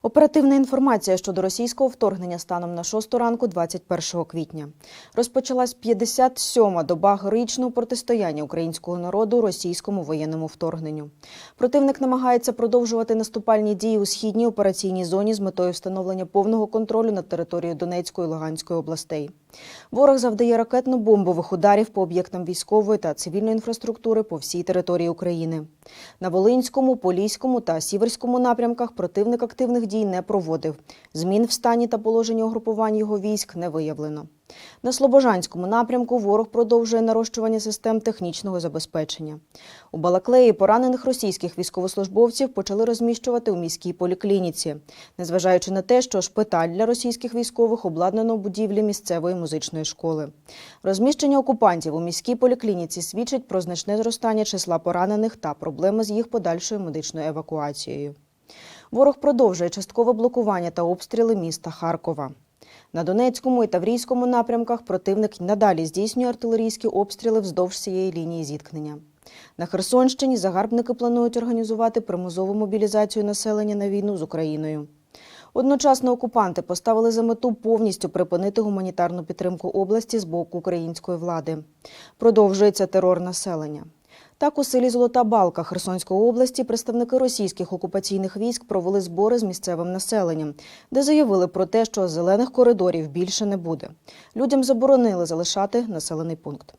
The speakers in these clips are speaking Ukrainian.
Оперативна інформація щодо російського вторгнення станом на 6 ранку 21 квітня. Розпочалась 57-ма доба героїчного протистояння українського народу російському воєнному вторгненню. Противник намагається продовжувати наступальні дії у східній операційній зоні з метою встановлення повного контролю над територією Донецької і Луганської областей. Ворог завдає ракетно-бомбових ударів по об'єктам військової та цивільної інфраструктури по всій території України. На Волинському, Поліському та Сіверському напрямках противник активних дій не проводив. Змін в стані та положенні угрупувань його військ не виявлено. На Слобожанському напрямку ворог продовжує нарощування систем технічного забезпечення. У Балаклеї поранених російських військовослужбовців почали розміщувати у міській поліклініці, незважаючи на те, що шпиталь для російських військових обладнано у будівлі місцевої музичної школи. Розміщення окупантів у міській поліклініці свідчить про значне зростання числа поранених та проблеми з їх подальшою медичною евакуацією. Ворог продовжує часткове блокування та обстріли міста Харкова. На Донецькому і Таврійському напрямках противник надалі здійснює артилерійські обстріли вздовж цієї лінії зіткнення. На Херсонщині загарбники планують організувати примусову мобілізацію населення на війну з Україною. Одночасно окупанти поставили за мету повністю припинити гуманітарну підтримку області з боку української влади. Продовжується терор населення. Так, у селі Золота Балка Херсонської області представники російських окупаційних військ провели збори з місцевим населенням, де заявили про те, що зелених коридорів більше не буде. Людям заборонили залишати населений пункт.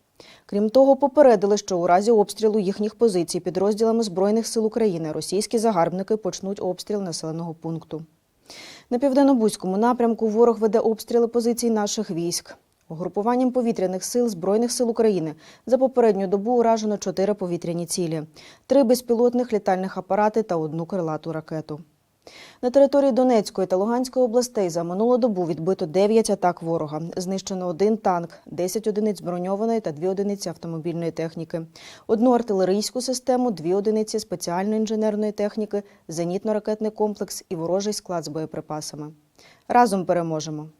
Крім того, попередили, що у разі обстрілу їхніх позицій підрозділами Збройних сил України російські загарбники почнуть обстріл населеного пункту. На Південно-Бузькому напрямку ворог веде обстріли позицій наших військ. Угрупуванням повітряних сил Збройних сил України за попередню добу уражено 4 повітряні цілі, 3 безпілотних літальних апарати та 1 крилату ракету. На території Донецької та Луганської областей за минулу добу відбито 9 атак ворога. Знищено 1 танк, 10 одиниць броньованої та 2 одиниці автомобільної техніки, 1 артилерійську систему, 2 одиниці спеціальної інженерної техніки, зенітно-ракетний комплекс і ворожий склад з боєприпасами. Разом переможемо!